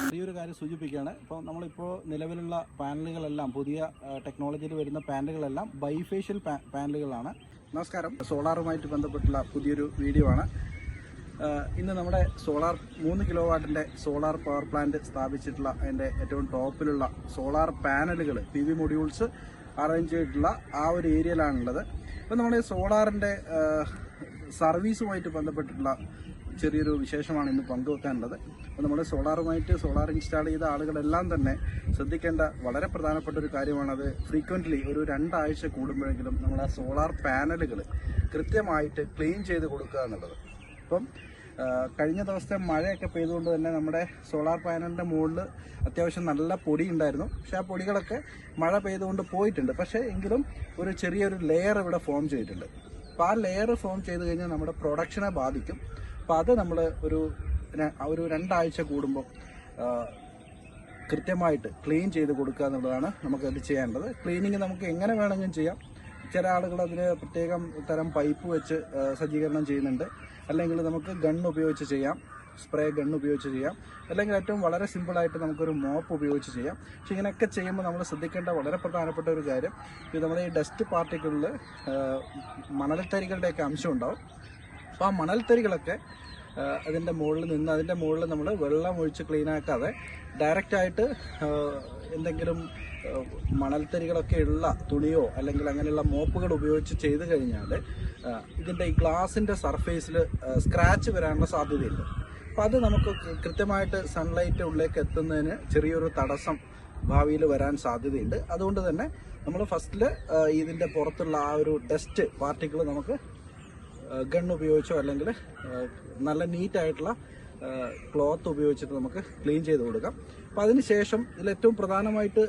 ചെറിയൊരു കാര്യം സൂചിപ്പിക്കുകയാണ്. ഇപ്പോൾ നമ്മളിപ്പോൾ നിലവിലുള്ള പാനലുകളെല്ലാം പുതിയ ടെക്നോളജിയിൽ വരുന്ന പാനലുകളെല്ലാം ബൈഫേഷ്യൽ പാനലുകളാണ്. നമസ്കാരം, സോളാറുമായിട്ട് ബന്ധപ്പെട്ടുള്ള പുതിയൊരു വീഡിയോ ആണ്. ഇന്ന് നമ്മുടെ 3 കിലോ വാട്ടിൻ്റെ സോളാർ പവർ പ്ലാന്റ് സ്ഥാപിച്ചിട്ടുള്ള അതിൻ്റെ ഏറ്റവും ടോപ്പിലുള്ള സോളാർ പാനലുകൾ PV മൊഡ്യൂൾസ് അറേഞ്ച് ചെയ്തിട്ടുള്ള ആ ഒരു ഏരിയയിലാണുള്ളത്. അപ്പോൾ നമ്മുടെ സോളാറിൻ്റെ സർവീസുമായിട്ട് ബന്ധപ്പെട്ടിട്ടുള്ള ചെറിയൊരു വിശേഷമാണ് ഇന്ന് പങ്കുവെക്കാനുള്ളത്. അപ്പോൾ നമ്മുടെ സോളാർ ഇൻസ്റ്റാൾ ചെയ്ത ആളുകളെല്ലാം തന്നെ ശ്രദ്ധിക്കേണ്ട വളരെ പ്രധാനപ്പെട്ട ഒരു കാര്യമാണത്. ഫ്രീക്വൻ്റ്ലി ഒരു 2 ആഴ്ച കൂടുമ്പോഴെങ്കിലും നമ്മുടെ സോളാർ പാനലുകൾ കൃത്യമായിട്ട് ക്ലീൻ ചെയ്ത് കൊടുക്കുക എന്നുള്ളത്. അപ്പം കഴിഞ്ഞ ദിവസത്തെ മഴയൊക്കെ പെയ്തുകൊണ്ട് തന്നെ നമ്മുടെ സോളാർ പാനലിൻ്റെ മുകളിൽ അത്യാവശ്യം നല്ല പൊടി ഉണ്ടായിരുന്നു. പക്ഷേ ആ പൊടികളൊക്കെ മഴ പെയ്തുകൊണ്ട് പോയിട്ടുണ്ട്. പക്ഷേ എങ്കിലും ഒരു ചെറിയൊരു ലെയർ ഇവിടെ ഫോം ചെയ്തിട്ടുണ്ട്. അപ്പോൾ ആ ലെയർ ഫോം ചെയ്ത് കഴിഞ്ഞാൽ നമ്മുടെ പ്രൊഡക്ഷനെ ബാധിക്കും. അപ്പോൾ അത് നമ്മൾ ഒരു 2 ആഴ്ച കൂടുമ്പോൾ കൃത്യമായിട്ട് ക്ലീൻ ചെയ്ത് കൊടുക്കുക എന്നുള്ളതാണ് നമുക്കത് ചെയ്യേണ്ടത്. ക്ലീനിങ് നമുക്ക് എങ്ങനെ വേണമെങ്കിലും ചെയ്യാം. ചില ആളുകൾ അതിന് പ്രത്യേകം തരം പൈപ്പ് വെച്ച് സജ്ജീകരണം ചെയ്യുന്നുണ്ട്. അല്ലെങ്കിൽ നമുക്ക് ഗൺ ഉപയോഗിച്ച് ചെയ്യാം, സ്പ്രേ ഗൺ ഉപയോഗിച്ച് ചെയ്യാം. അല്ലെങ്കിൽ ഏറ്റവും വളരെ സിമ്പിളായിട്ട് നമുക്കൊരു മോപ്പ് ഉപയോഗിച്ച് ചെയ്യാം. പക്ഷെ ഇങ്ങനെയൊക്കെ ചെയ്യുമ്പോൾ നമ്മൾ ശ്രദ്ധിക്കേണ്ട വളരെ പ്രധാനപ്പെട്ട ഒരു കാര്യം, ഇത് നമ്മുടെ ഈ ഡസ്റ്റ് പാർട്ടിക്കിളിൽ മണൽത്തരികളുടെയൊക്കെ അംശം ഉണ്ടാവും. അപ്പോൾ ആ മണൽത്തരികളൊക്കെ അതിൻ്റെ മുകളിൽ നമ്മൾ വെള്ളം ഒഴിച്ച് ക്ലീനാക്കാതെ ഡയറക്റ്റായിട്ട് എന്തെങ്കിലും മണൽത്തരികളൊക്കെ ഉള്ള തുണിയോ അല്ലെങ്കിൽ അങ്ങനെയുള്ള മോപ്പുകൾ ഉപയോഗിച്ച് ചെയ്ത് കഴിഞ്ഞാൽ ഇതിൻ്റെ ഈ ഗ്ലാസിൻ്റെ സർഫേസിൽ സ്ക്രാച്ച് വരാനുള്ള സാധ്യതയുണ്ട്. അപ്പോൾ അത് നമുക്ക് കൃത്യമായിട്ട് സൺലൈറ്റ് ഉള്ളിലേക്ക് എത്തുന്നതിന് ചെറിയൊരു തടസ്സം ഭാവിയിൽ വരാൻ സാധ്യതയുണ്ട്. അതുകൊണ്ട് തന്നെ നമ്മൾ ഫസ്റ്റിൽ ഇതിൻ്റെ പുറത്തുള്ള ആ ഒരു ഡസ്റ്റ് പാർട്ടിക്കിൾ നമുക്ക് ഗൺ ഉപയോഗിച്ചോ അല്ലെങ്കിൽ നല്ല നീറ്റായിട്ടുള്ള ക്ലോത്ത് ഉപയോഗിച്ചിട്ട് നമുക്ക് ക്ലീൻ ചെയ്ത് കൊടുക്കാം. അപ്പോൾ അതിനുശേഷം ഇതിലേറ്റവും പ്രധാനമായിട്ട്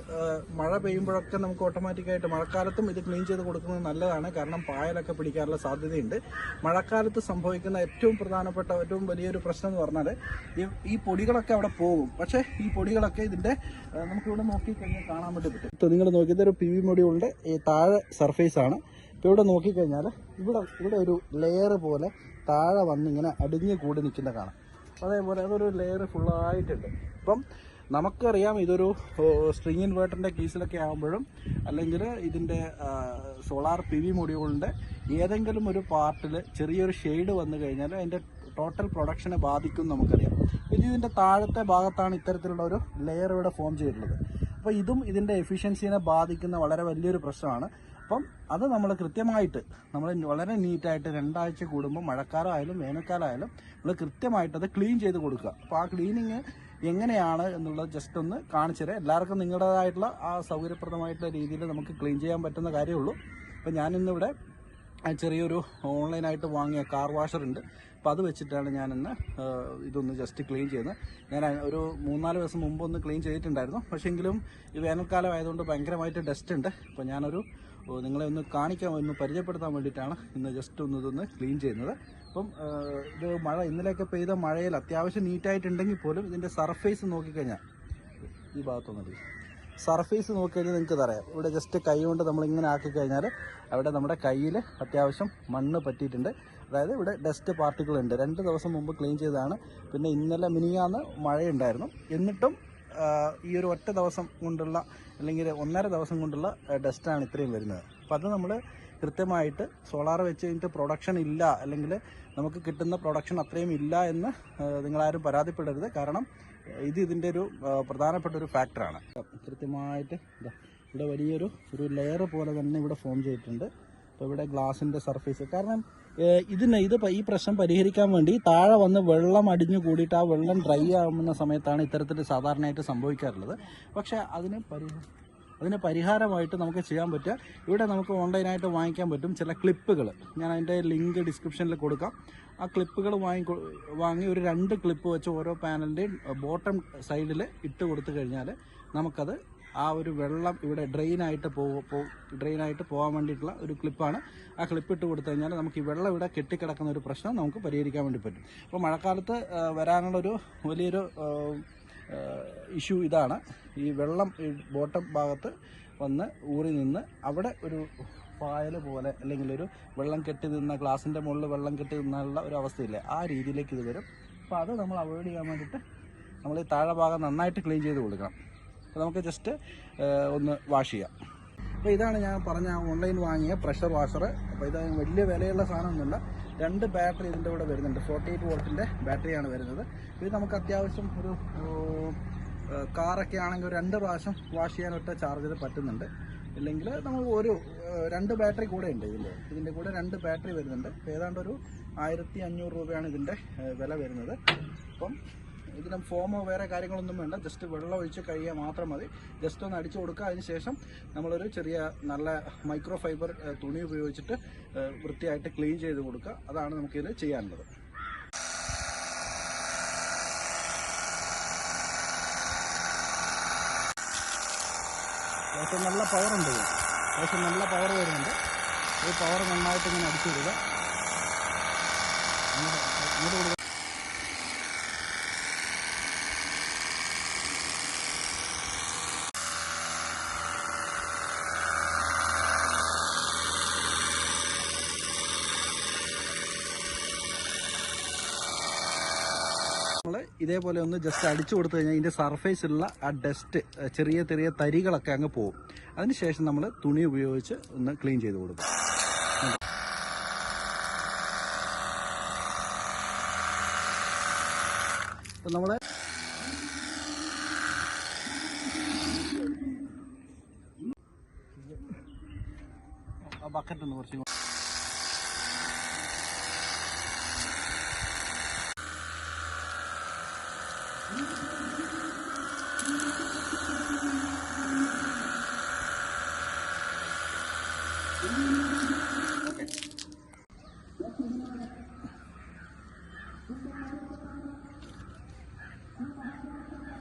മഴ പെയ്യുമ്പോഴൊക്കെ നമുക്ക് ഓട്ടോമാറ്റിക്കായിട്ട് മഴക്കാലത്തും ഇത് ക്ലീൻ ചെയ്ത് കൊടുക്കുന്നത് നല്ലതാണ്. കാരണം പായലൊക്കെ പിടിക്കാനുള്ള സാധ്യതയുണ്ട്. മഴക്കാലത്ത് സംഭവിക്കുന്ന ഏറ്റവും വലിയൊരു പ്രശ്നം എന്ന് പറഞ്ഞാൽ ഈ പൊടികളൊക്കെ അവിടെ പോകും. പക്ഷേ ഈ പൊടികളൊക്കെ ഇതിൻ്റെ നമുക്കിവിടെ നോക്കിക്കഴിഞ്ഞാൽ കാണാൻ വേണ്ടി പറ്റും. നിങ്ങൾ നോക്കിയത് ഒരു PV മൊഡ്യൂളിൻ്റെ ഈ താഴെ സർഫേസ് ആണ്. ഇപ്പോൾ ഇവിടെ നോക്കിക്കഴിഞ്ഞാൽ ഇവിടെ ഒരു ലെയർ പോലെ താഴെ വന്നിങ്ങനെ അടിഞ്ഞു കൂടി നിൽക്കുന്ന കാണാം. അതേപോലെ അതൊരു ലെയർ ഫുള്ളായിട്ടുണ്ട്. ഇപ്പം നമുക്കറിയാം ഇതൊരു സ്ട്രിങ് ഇൻവേർട്ടറിൻ്റെ കേസിലൊക്കെ ആകുമ്പോഴും അല്ലെങ്കിൽ ഇതിൻ്റെ സോളാർ PV മൊഡ്യൂളിൻ്റെ ഏതെങ്കിലും ഒരു പാർട്ടിൽ ചെറിയൊരു ഷെയ്ഡ് വന്നു കഴിഞ്ഞാൽ അതിൻ്റെ ടോട്ടൽ പ്രൊഡക്ഷനെ ബാധിക്കും നമുക്കറിയാം. ഇതിൻ്റെ താഴത്തെ ഭാഗത്താണ് ഇത്തരത്തിലുള്ള ഒരു ലെയർ ഇവിടെ ഫോം ചെയ്തിട്ടുള്ളത്. അപ്പോൾ ഇതും ഇതിൻ്റെ എഫിഷ്യൻസിനെ ബാധിക്കുന്ന വളരെ വലിയൊരു പ്രശ്നമാണ്. അപ്പം അത് നമ്മൾ കൃത്യമായിട്ട് വളരെ നീറ്റായിട്ട് 2 ആഴ്ച കൂടുമ്പോൾ മഴക്കാലമായാലും വേനൽക്കാലമായാലും നമ്മൾ കൃത്യമായിട്ട് അത് ക്ലീൻ ചെയ്ത് കൊടുക്കുക. അപ്പോൾ ആ ക്ലീനിങ് എങ്ങനെയാണ് എന്നുള്ളത് ജസ്റ്റ് ഒന്ന് കാണിച്ചു തരാം. എല്ലാവർക്കും നിങ്ങളുടേതായിട്ടുള്ള ആ സൗകര്യപ്രദമായിട്ടുള്ള രീതിയിൽ നമുക്ക് ക്ലീൻ ചെയ്യാൻ പറ്റുന്ന കാര്യമുള്ളൂ. അപ്പോൾ ഞാനിന്നിവിടെ ചെറിയൊരു ഓൺലൈനായിട്ട് വാങ്ങിയ കാർ വാഷർ ഉണ്ട്. അപ്പോൾ അത് വെച്ചിട്ടാണ് ഞാനിന്ന് ഇതൊന്ന് ജസ്റ്റ് ക്ലീൻ ചെയ്യുന്നത്. ഞാൻ ഒരു 3-4 ദിവസം മുമ്പ് ഒന്ന് ക്ലീൻ ചെയ്തിട്ടുണ്ടായിരുന്നു. പക്ഷേ എങ്കിലും ഈ വേനൽക്കാലം ആയതുകൊണ്ട് ഭയങ്കരമായിട്ട് ഡസ്റ്റ് ഉണ്ട്. അപ്പോൾ നിങ്ങളെ ഒന്ന് ഒന്ന് പരിചയപ്പെടുത്താൻ വേണ്ടിയിട്ടാണ് ഇന്ന് ജസ്റ്റ് ഇതൊന്ന് ക്ലീൻ ചെയ്യുന്നത്. അപ്പം ഇത് ഇന്നലെയൊക്കെ പെയ്ത മഴയിൽ അത്യാവശ്യം നീറ്റായിട്ടുണ്ടെങ്കിൽ പോലും ഇതിൻ്റെ സർഫേസ് നോക്കിക്കഴിഞ്ഞാൽ ഈ ഭാഗത്തൊന്നും സർഫേസ് നോക്കിക്കഴിഞ്ഞാൽ നിങ്ങൾക്ക് അറിയാം. ഇവിടെ ജസ്റ്റ് കൈ കൊണ്ട് നമ്മളിങ്ങനെ ആക്കിക്കഴിഞ്ഞാൽ അവിടെ നമ്മുടെ കയ്യിൽ അത്യാവശ്യം മണ്ണ് പറ്റിയിട്ടുണ്ട്. അതായത് ഇവിടെ ഡസ്റ്റ് പാർട്ടിക്കിൾ ഉണ്ട്. 2 ദിവസം മുമ്പ് ക്ലീൻ ചെയ്തതാണ്. പിന്നെ ഇന്നലെ മിനിഞ്ഞാന്ന് മഴയുണ്ടായിരുന്നു. എന്നിട്ടും ഈ ഒരു ഒറ്റ ദിവസം കൊണ്ടുള്ള അല്ലെങ്കിൽ 1.5 ദിവസം കൊണ്ടുള്ള ഡസ്റ്റാണ് ഇത്രയും വരുന്നത്. അപ്പോൾ അത് നമ്മൾ കൃത്യമായിട്ട് സോളാർ വെച്ച് കഴിഞ്ഞിട്ട് പ്രൊഡക്ഷൻ ഇല്ല അല്ലെങ്കിൽ നമുക്ക് കിട്ടുന്ന പ്രൊഡക്ഷൻ അത്രയും ഇല്ല എന്ന് നിങ്ങളാരും പരാതിപ്പെടരുത്. കാരണം ഇതിൻ്റെ ഒരു പ്രധാനപ്പെട്ട ഒരു ഫാക്ടറാണ്. കൃത്യമായിട്ട് ഇവിടെ വലിയൊരു ലെയർ പോലെ തന്നെ ഇവിടെ ഫോം ചെയ്തിട്ടുണ്ട്. അപ്പോൾ ഇവിടെ ഗ്ലാസിൻ്റെ സർഫേസ് കാരണം ഈ പ്രശ്നം പരിഹരിക്കാൻ വേണ്ടി താഴെ വന്ന് വെള്ളം അടിഞ്ഞു കൂടിയിട്ട് ആ വെള്ളം ഡ്രൈ ആകുന്ന സമയത്താണ് ഇത്തരത്തിൽ സാധാരണയായിട്ട് സംഭവിക്കാറുള്ളത്. പക്ഷേ അതിന് പരിഹാരമായിട്ട് നമുക്ക് ചെയ്യാൻ പറ്റുക, ഇവിടെ നമുക്ക് ഓൺലൈനായിട്ട് വാങ്ങിക്കാൻ പറ്റും ചില ക്ലിപ്പുകൾ. ഞാൻ അതിൻ്റെ ലിങ്ക് ഡിസ്ക്രിപ്ഷനിൽ കൊടുക്കാം. ആ ക്ലിപ്പുകൾ വാങ്ങി ഒരു 2 ക്ലിപ്പ് വെച്ച് ഓരോ പാനലിൻ്റെയും ബോട്ടം സൈഡിൽ ഇട്ട് കൊടുത്തു കഴിഞ്ഞാൽ നമുക്കത് ആ ഒരു വെള്ളം ഇവിടെ ഡ്രെയിനായിട്ട് പോകാൻ വേണ്ടിയിട്ടുള്ള ഒരു ക്ലിപ്പാണ്. ആ ക്ലിപ്പ് ഇട്ട് കൊടുത്തു കഴിഞ്ഞാൽ നമുക്ക് ഈ വെള്ളം ഇവിടെ കെട്ടിക്കിടക്കുന്ന ഒരു പ്രശ്നം നമുക്ക് പരിഹരിക്കാൻ വേണ്ടി പറ്റും. അപ്പോൾ മഴക്കാലത്ത് വരാനുള്ളൊരു വലിയൊരു ഇഷ്യൂ ഇതാണ്. ഈ വെള്ളം ബോട്ടം ഭാഗത്ത് വന്ന് ഊറി നിന്ന് അവിടെ ഒരു പായൽ പോലെ അല്ലെങ്കിൽ ഒരു വെള്ളം കെട്ടി നിന്ന ഗ്ലാസിൻ്റെ മുകളിൽ വെള്ളം കെട്ടി നിന്നുള്ള ഒരു അവസ്ഥയില്ലേ, ആ രീതിയിലേക്ക് ഇത് വരും. അപ്പോൾ അത് നമ്മൾ അവോയ്ഡ് ചെയ്യാൻ വേണ്ടിയിട്ട് നമ്മൾ ഈ താഴെ ഭാഗം നന്നായിട്ട് ക്ലീൻ ചെയ്ത് കൊടുക്കണം. അപ്പോൾ നമുക്ക് ജസ്റ്റ് ഒന്ന് വാഷ് ചെയ്യാം. അപ്പോൾ ഇതാണ് ഞാൻ പറഞ്ഞ ഓൺലൈൻ വാങ്ങിയ പ്രഷർ വാഷർ. അപ്പോൾ ഇത് വലിയ വിലയുള്ള സാധനമൊന്നുമില്ല. 2 ബാറ്ററി ഇതിൻ്റെ കൂടെ വരുന്നുണ്ട്. 48 വോൾട്ടിൻ്റെ ബാറ്ററിയാണ് വരുന്നത്. ഇത് നമുക്ക് അത്യാവശ്യം ഒരു കാറൊക്കെ ആണെങ്കിൽ ഒരു 2 പ്രാവശ്യം വാഷ് ചെയ്യാനൊറ്റ ചാർജർ പറ്റുന്നുണ്ട്. ഇല്ലെങ്കിൽ നമ്മൾ 2 ബാറ്ററി കൂടെ ഉണ്ട് ഇതിൻ്റെ കൂടെ 2 ബാറ്ററി വരുന്നുണ്ട്. ഏതാണ്ട് ഒരു 1500 രൂപയാണ് ഇതിൻ്റെ വില വരുന്നത്. അപ്പം ഇതിന് ഫോമോ വേറെ കാര്യങ്ങളൊന്നും വേണ്ട, ജസ്റ്റ് വെള്ളം ഒഴിച്ച് കഴിയുക മാത്രം മതി. ജസ്റ്റ് ഒന്ന് അടിച്ചു കൊടുക്കുക. അതിന് ശേഷം നമ്മളൊരു ചെറിയ നല്ല മൈക്രോ ഫൈബർ തുണി ഉപയോഗിച്ചിട്ട് വൃത്തിയായിട്ട് ക്ലീൻ ചെയ്ത് കൊടുക്കുക. അതാണ് നമുക്കിത് ചെയ്യാനുള്ളത്. അത്യാവശ്യം നല്ല പവറുണ്ട്. അത്യാവശ്യം നല്ല പവർ വരുന്നുണ്ട്. ഈ പവർ നന്നായിട്ട് ഇങ്ങനെ അടിച്ചു കൊടുക്കുക. ഇങ്ങോട്ട് കൊടുക്കുക. നമ്മൾ ഇതേപോലെ ഒന്ന് ജസ്റ്റ് അടിച്ചു കൊടുത്തു കഴിഞ്ഞാൽ ഇതിൻ്റെ സർഫേസിലുള്ള ആ ഡസ്റ്റ്, ചെറിയ ചെറിയ തരികളൊക്കെ അങ്ങ് പോകും. അതിനുശേഷം നമ്മൾ തുണി ഉപയോഗിച്ച് ഒന്ന് ക്ലീൻ ചെയ്ത് കൊടുക്കും. അപ്പം നമ്മൾ ആ ബക്കറ്റ് ഒന്ന് കുറച്ച്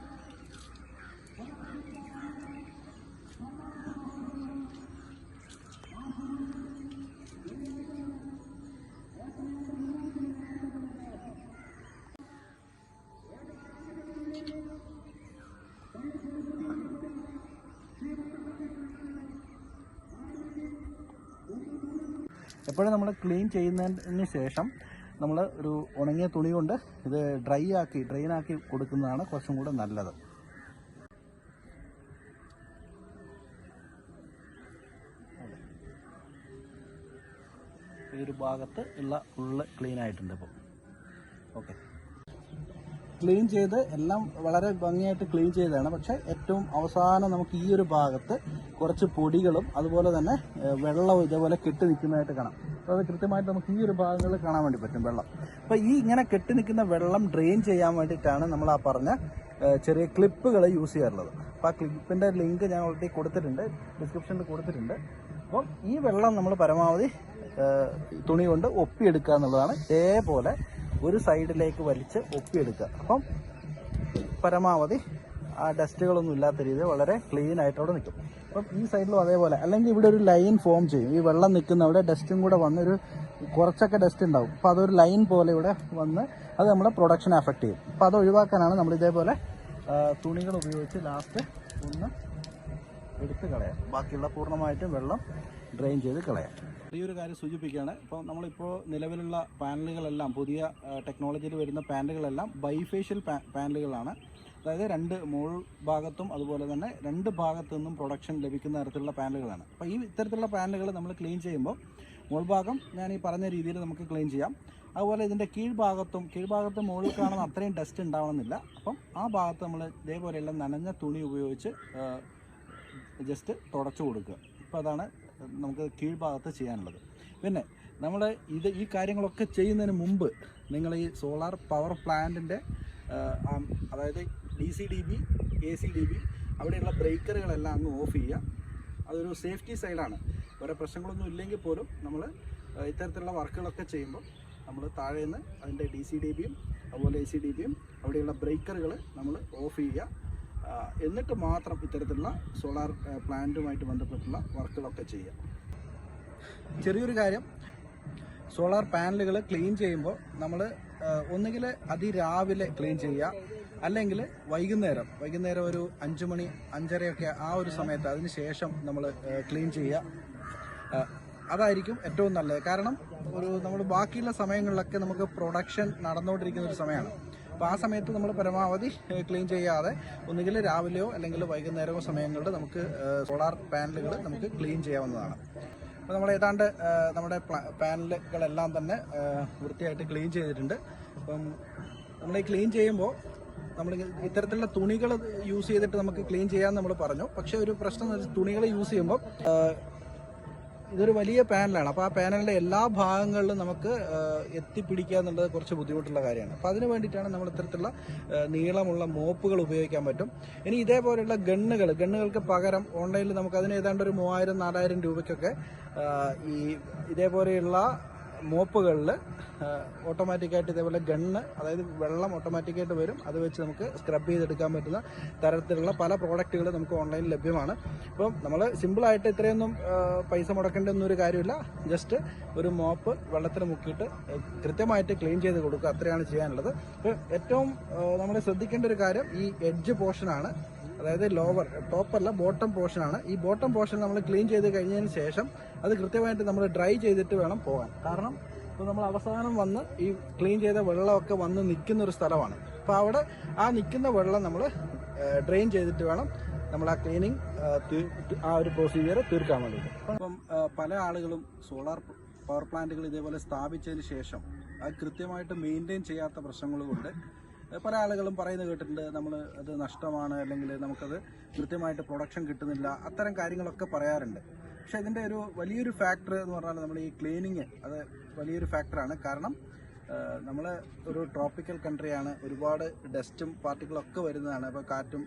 എപ്പോഴും നമ്മൾ ക്ലീൻ ചെയ്യുന്നതിന് ശേഷം നമ്മൾ ഒരു ഉണങ്ങിയ തുണി കൊണ്ട് ഇത് ഡ്രെയിനാക്കി കൊടുക്കുന്നതാണ് കുറച്ചും കൂടെ നല്ലത്. ഈ ഒരു ഭാഗത്ത് ഉള്ള ഫുള്ള് ക്ലീൻ ആയിട്ടുണ്ട്. ഇപ്പോൾ ഓക്കെ, ക്ലീൻ ചെയ്ത് എല്ലാം വളരെ ഭംഗിയായിട്ട് ക്ലീൻ ചെയ്തതാണ്. പക്ഷേ ഏറ്റവും അവസാനം നമുക്ക് ഈ ഒരു ഭാഗത്ത് കുറച്ച് പൊടികളും അതുപോലെ തന്നെ വെള്ളവും ഇതേപോലെ കെട്ടി നിൽക്കുന്നതായിട്ട് കാണാം. അപ്പോൾ അത് കൃത്യമായിട്ട് നമുക്ക് ഈ ഒരു ഭാഗങ്ങളിൽ കാണാൻ വേണ്ടി പറ്റും വെള്ളം. അപ്പോൾ ഈ ഇങ്ങനെ കെട്ടി നിൽക്കുന്ന വെള്ളം ഡ്രെയിൻ ചെയ്യാൻ വേണ്ടിയിട്ടാണ് നമ്മൾ ആ പറഞ്ഞ ചെറിയ ക്ലിപ്പുകൾ യൂസ് ചെയ്യാറുള്ളത്. അപ്പോൾ ആ ക്ലിപ്പിൻ്റെ ലിങ്ക് ഞാൻ ഓൾറെഡി കൊടുത്തിട്ടുണ്ട്, ഡിസ്ക്രിപ്ഷനിൽ കൊടുത്തിട്ടുണ്ട്. അപ്പം ഈ വെള്ളം നമ്മൾ പരമാവധി തുണി കൊണ്ട് ഒപ്പിയെടുക്കുക എന്നുള്ളതാണ്. ഇതേപോലെ ഒരു സൈഡിലേക്ക് വലിച്ച് ഒപ്പിയെടുക്കുക. അപ്പം പരമാവധി ആ ഡസ്റ്റുകളൊന്നും ഇല്ലാത്ത രീതിയിൽ വളരെ ക്ലീൻ ആയിട്ട് അവിടെ നിൽക്കും. അപ്പം ഈ സൈഡിലും അതേപോലെ, അല്ലെങ്കിൽ ഇവിടെ ഒരു ലൈൻ ഫോം ചെയ്യും. ഈ വെള്ളം നിൽക്കുന്ന അവിടെ ഡസ്റ്റും കൂടെ വന്നൊരു കുറച്ചൊക്കെ ഡസ്റ്റ് ഉണ്ടാവും. അപ്പോൾ അതൊരു ലൈൻ പോലെ ഇവിടെ വന്ന് അത് നമ്മുടെ പ്രൊഡക്ഷൻ അഫക്റ്റ് ചെയ്യും. അപ്പോൾ അത് ഒഴിവാക്കാനാണ് നമ്മൾ ഇതേപോലെ തുണികൾ ഉപയോഗിച്ച് ലാസ്റ്റ് ഒന്ന് എടുത്ത് കളയാം. ബാക്കിയുള്ള പൂർണ്ണമായിട്ടും വെള്ളം ഡ്രെയിൻ ചെയ്ത് കളയാം. ഈ ഒരു കാര്യം സൂചിപ്പിക്കുകയാണ്. ഇപ്പോൾ നമ്മളിപ്പോൾ നിലവിലുള്ള പാനലുകളെല്ലാം, പുതിയ ടെക്നോളജിയിൽ വരുന്ന പാനലുകളെല്ലാം ബൈഫേഷ്യൽ പാനലുകളാണ്. അതായത് 2 മുകൾ ഭാഗത്തും അതുപോലെ തന്നെ 2 ഭാഗത്തു നിന്നും പ്രൊഡക്ഷൻ ലഭിക്കുന്ന തരത്തിലുള്ള പാനലുകളാണ്. അപ്പോൾ ഈ ഇത്തരത്തിലുള്ള പാനലുകൾ നമ്മൾ ക്ലീൻ ചെയ്യുമ്പോൾ മുകൾ ഭാഗം ഞാൻ ഈ പറഞ്ഞ രീതിയിൽ നമുക്ക് ക്ലീൻ ചെയ്യാം. അതുപോലെ ഇതിൻ്റെ കീഴ്ഭാഗത്തും മുകളിൽ കാണുന്ന അത്രയും ഡസ്റ്റ് ഉണ്ടാവണമെന്നില്ല. അപ്പം ആ ഭാഗത്ത് നമ്മൾ ഇതേപോലെയുള്ള നനഞ്ഞ തുണി ഉപയോഗിച്ച് ജസ്റ്റ് തുടച്ചു കൊടുക്കുക. അപ്പോൾ അതാണ് നമുക്ക് കീഴ്ഭാഗത്ത് ചെയ്യാനുള്ളത്. പിന്നെ നമ്മൾ ഈ കാര്യങ്ങളൊക്കെ ചെയ്യുന്നതിന് മുമ്പ് നിങ്ങൾ ഈ സോളാർ പവർ പ്ലാന്റിൻ്റെ അതായത് DC-DB, AC-DB അവിടെയുള്ള ബ്രേക്കറുകളെല്ലാം അങ്ങ് ഓഫ് ചെയ്യുക. അതൊരു സേഫ്റ്റി സൈഡാണ്. വേറെ പ്രശ്നങ്ങളൊന്നും ഇല്ലെങ്കിൽ പോലും നമ്മൾ ഇത്തരത്തിലുള്ള വർക്കുകളൊക്കെ ചെയ്യുമ്പോൾ നമ്മൾ താഴെ നിന്ന് അതിൻ്റെ DC-DBയും അതുപോലെ AC-DBയും അവിടെയുള്ള ബ്രേക്കറുകൾ നമ്മൾ ഓഫ് ചെയ്യുക. എന്നിട്ട് മാത്രം ഇത്തരത്തിലുള്ള സോളാർ പ്ലാന്റുമായിട്ട് ബന്ധപ്പെട്ടുള്ള വർക്കുകളൊക്കെ ചെയ്യുക. ചെറിയൊരു കാര്യം, സോളാർ പാനലുകൾ ക്ലീൻ ചെയ്യുമ്പോൾ നമ്മൾ ഒന്നുകിൽ അതിരാവിലെ ക്ലീൻ ചെയ്യുക, അല്ലെങ്കിൽ വൈകുന്നേരം ഒരു 5 മണി 5:30 ആ ഒരു സമയത്ത് അതിന് ശേഷം നമ്മൾ ക്ലീൻ ചെയ്യുക. അതായിരിക്കും ഏറ്റവും നല്ലത്. കാരണം നമ്മൾ ബാക്കിയുള്ള സമയങ്ങളിലൊക്കെ നമുക്ക് പ്രൊഡക്ഷൻ നടന്നുകൊണ്ടിരിക്കുന്ന ഒരു സമയമാണ്. അപ്പോൾ ആ സമയത്ത് നമ്മൾ പരമാവധി ക്ലീൻ ചെയ്യാതെ ഒന്നുകിൽ രാവിലെയോ അല്ലെങ്കിൽ വൈകുന്നേരമോ സമയങ്ങളിൽ നമുക്ക് സോളാർ പാനലുകൾ നമുക്ക് ക്ലീൻ ചെയ്യാവുന്നതാണ്. അപ്പോൾ നമ്മൾ ഏതാണ്ട് നമ്മുടെ പാനലുകളെല്ലാം തന്നെ വൃത്തിയായിട്ട് ക്ലീൻ ചെയ്തിട്ടുണ്ട്. അപ്പം നമ്മൾ ഈ ക്ലീൻ ചെയ്യുമ്പോൾ നമ്മൾ ഇത്തരത്തിലുള്ള തുണികൾ യൂസ് ചെയ്തിട്ട് നമുക്ക് ക്ലീൻ ചെയ്യാമെന്ന് നമ്മൾ പറഞ്ഞു. പക്ഷേ ഒരു പ്രശ്നം എന്ന് വെച്ചാൽ തുണികൾ യൂസ് ചെയ്യുമ്പോൾ ഇതൊരു വലിയ പാനലാണ്. അപ്പോൾ ആ പാനലിൻ്റെ എല്ലാ ഭാഗങ്ങളിലും നമുക്ക് എത്തിപ്പിടിക്കുക എന്നുള്ളത് കുറച്ച് ബുദ്ധിമുട്ടുള്ള കാര്യമാണ്. അപ്പോൾ അതിന് വേണ്ടിയിട്ടാണ് നമ്മൾ ഇത്തരത്തിലുള്ള നീളമുള്ള മോപ്പുകൾ ഉപയോഗിക്കാൻ പറ്റും. ഇനി ഇതേപോലെയുള്ള ഗണ്ണുകൾക്ക് പകരം ഓൺലൈനിൽ നമുക്ക് അതിന് ഏതാണ്ട് ഒരു 3000-4000 രൂപയ്ക്കൊക്കെ ഇതേപോലെയുള്ള മോപ്പുകളിൽ ഓട്ടോമാറ്റിക്കായിട്ട് ഇതേപോലെ ഗണ്ണ്, അതായത് വെള്ളം ഓട്ടോമാറ്റിക്കായിട്ട് വരും, അത് വെച്ച് നമുക്ക് സ്ക്രബ് ചെയ്തെടുക്കാൻ പറ്റുന്ന തരത്തിലുള്ള പല പ്രോഡക്റ്റുകൾ നമുക്ക് ഓൺലൈനിൽ ലഭ്യമാണ്. അപ്പം നമ്മൾ സിമ്പിളായിട്ട് ഇത്രയൊന്നും പൈസ മുടക്കേണ്ടൊന്നൊരു കാര്യമില്ല. ജസ്റ്റ് ഒരു മോപ്പ് വെള്ളത്തിൽ മുക്കിയിട്ട് കൃത്യമായിട്ട് ക്ലീൻ ചെയ്ത് കൊടുക്കുക, അത്രയാണ് ചെയ്യാനുള്ളത്. അപ്പോൾ ഏറ്റവും നമ്മൾ ശ്രദ്ധിക്കേണ്ട ഒരു കാര്യം ഈ എഡ്ജ് പോർഷനാണ്. അതായത് ടോപ്പല്ല, ബോട്ടം പോർഷനാണ്. ഈ ബോട്ടം പോർഷൻ നമ്മൾ ക്ലീൻ ചെയ്ത് കഴിഞ്ഞതിന് ശേഷം അത് കൃത്യമായിട്ട് നമ്മൾ ഡ്രൈ ചെയ്തിട്ട് വേണം പോകാൻ. കാരണം ഇപ്പോൾ നമ്മൾ അവസാനം വന്ന് ഈ ക്ലീൻ ചെയ്ത വെള്ളമൊക്കെ വന്ന് നിൽക്കുന്ന ഒരു സ്ഥലമാണ്. അപ്പോൾ അവിടെ ആ നിൽക്കുന്ന വെള്ളം നമ്മൾ ഡ്രെയിൻ ചെയ്തിട്ട് വേണം നമ്മൾ ആ ക്ലീനിങ് ആ ഒരു പ്രൊസീജിയർ തീർക്കാൻ വേണ്ടിയിട്ട്. അപ്പം പല ആളുകളും സോളാർ പവർ പ്ലാന്റുകൾ ഇതേപോലെ സ്ഥാപിച്ചതിന് ശേഷം അത് കൃത്യമായിട്ട് മെയിൻറ്റെയിൻ ചെയ്യാത്ത പ്രശ്നങ്ങൾ കൊണ്ട് പല ആളുകളും പറയുന്നത് കേട്ടിട്ടുണ്ട്, നമ്മൾ അത് നഷ്ടമാണ്, അല്ലെങ്കിൽ നമുക്കത് കൃത്യമായിട്ട് പ്രൊഡക്ഷൻ കിട്ടുന്നില്ല, അത്തരം കാര്യങ്ങളൊക്കെ പറയാറുണ്ട്. പക്ഷേ ഇതിൻ്റെ ഒരു വലിയൊരു ഫാക്ടർ എന്ന് പറഞ്ഞാൽ നമ്മൾ ഈ ക്ലീനിങ്, അത് വലിയൊരു ഫാക്ടറാണ്. കാരണം നമ്മൾ ഒരു ട്രോപ്പിക്കൽ കൺട്രിയാണ്, ഒരുപാട് ഡസ്റ്റും പാർട്ടിക്കിളൊക്കെ വരുന്നതാണ്. അപ്പോൾ കാറ്റും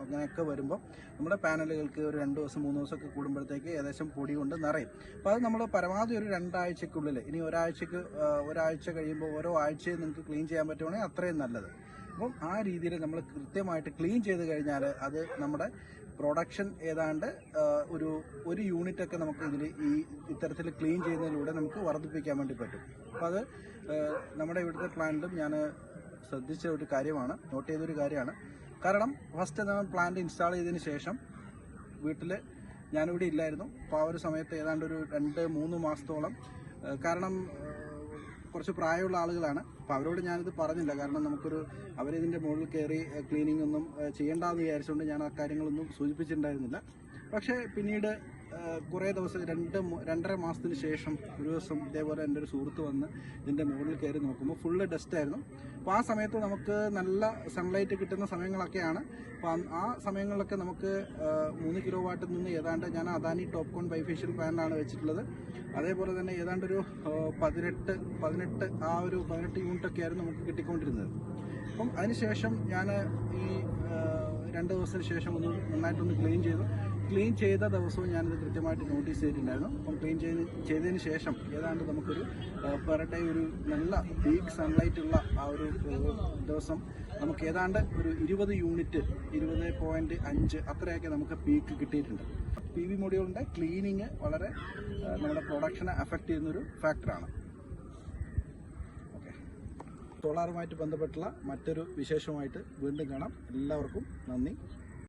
അങ്ങനെയൊക്കെ വരുമ്പോൾ നമ്മുടെ പാനലുകൾക്ക് ഒരു 2 ദിവസം 3 ദിവസമൊക്കെ കൂടുമ്പോഴത്തേക്ക് ഏകദേശം പൊടി കൊണ്ട് നിറയും. അപ്പോൾ അത് നമ്മൾ പരമാവധി ഒരു 2 ആഴ്ചക്കുള്ളിൽ, ഇനി ഒരാഴ്ച കഴിയുമ്പോൾ ഓരോ ആഴ്ചയും നിങ്ങൾക്ക് ക്ലീൻ ചെയ്യാൻ പറ്റുവാണെങ്കിൽ അത്രയും നല്ലത്. അപ്പം ആ രീതിയിൽ നമ്മൾ കൃത്യമായിട്ട് ക്ലീൻ ചെയ്ത് കഴിഞ്ഞാൽ അത് നമ്മുടെ പ്രൊഡക്ഷൻ ഏതാണ്ട് ഒരു യൂണിറ്റൊക്കെ നമുക്ക് ഇത്തരത്തിൽ ക്ലീൻ ചെയ്യുന്നതിലൂടെ നമുക്ക് വർദ്ധിപ്പിക്കാൻ വേണ്ടി പറ്റും. അപ്പോൾ അത് നമ്മുടെ ഇവിടുത്തെ പ്ലാന്റിലും ഞാൻ ശ്രദ്ധിച്ച ഒരു കാര്യമാണ്, നോട്ട് ചെയ്തൊരു കാര്യമാണ്. കാരണം ഫസ്റ്റ് നമ്മൾ പ്ലാന്റ് ഇൻസ്റ്റാൾ ചെയ്തതിന് ശേഷം വീട്ടിൽ ഞാനിവിടെ ഇല്ലായിരുന്നു. അപ്പോൾ ആ ഒരു സമയത്ത് ഏതാണ്ട് ഒരു 2-3 മാസത്തോളം, കാരണം കുറച്ച് പ്രായമുള്ള ആളുകളാണ്, അപ്പോൾ അവരോട് ഞാനിത് പറഞ്ഞില്ല. കാരണം അവരിതിൻ്റെ മുകളിൽ കയറി ക്ലീനിങ് ഒന്നും ചെയ്യേണ്ടെന്ന് വിചാരിച്ചുകൊണ്ട് ഞാൻ ആ കാര്യങ്ങളൊന്നും സൂചിപ്പിച്ചിട്ടുണ്ടായിരുന്നില്ല. പക്ഷേ പിന്നീട് കുറേ ദിവസം 2-2.5 മാസത്തിന് ശേഷം ഒരു ദിവസം ഇതേപോലെ എൻ്റെ ഒരു സുഹൃത്ത് വന്ന് ഇതിൻ്റെ മുകളിൽ കയറി നോക്കുമ്പോൾ ഫുള്ള് ഡസ്റ്റായിരുന്നു. അപ്പോൾ ആ സമയത്ത് നമുക്ക് നല്ല സൺലൈറ്റ് കിട്ടുന്ന സമയങ്ങളൊക്കെയാണ്. അപ്പോൾ ആ സമയങ്ങളിലൊക്കെ നമുക്ക് 3 കിലോ വാട്ടിൽ നിന്ന് ഏതാണ്ട്, ഞാൻ അദാനി ടോപ്കോൺ ബൈഫേഷ്യൽ പാനലാണ് വെച്ചിട്ടുള്ളത്, അതേപോലെ തന്നെ ഏതാണ്ട് ഒരു 18 യൂണിറ്റൊക്കെ ആയിരുന്നു നമുക്ക് കിട്ടിക്കൊണ്ടിരുന്നത്. അപ്പം അതിനുശേഷം ഞാൻ ഈ 2 ദിവസത്തിന് ശേഷം നന്നായിട്ടൊന്ന് ക്ലീൻ ചെയ്ത ദിവസവും ഞാനിത് കൃത്യമായിട്ട് നോട്ടീസ് ചെയ്തിട്ടുണ്ടായിരുന്നു. അപ്പം ക്ലീൻ ചെയ്തതിന് ശേഷം ഏതാണ്ട് നമുക്കൊരു പെർ ഡേ ഒരു നല്ല പീക്ക് സൺലൈറ്റ് ഉള്ള ആ ഒരു ദിവസം നമുക്ക് ഏതാണ്ട് ഒരു 20 യൂണിറ്റ് 20.5 അത്രയൊക്കെ നമുക്ക് പീക്ക് കിട്ടിയിട്ടുണ്ട്. PV മൊഡ്യൂളിൻ്റെ ക്ലീനിങ് വളരെ നമ്മുടെ പ്രൊഡക്ഷനെ അഫക്റ്റ് ചെയ്യുന്നൊരു ഫാക്ടറാണ്. സോളാറുമായിട്ട് ബന്ധപ്പെട്ടുള്ള മറ്റൊരു വിശേഷമായിട്ട് വീണ്ടും കാണാം. എല്ലാവർക്കും നന്ദി.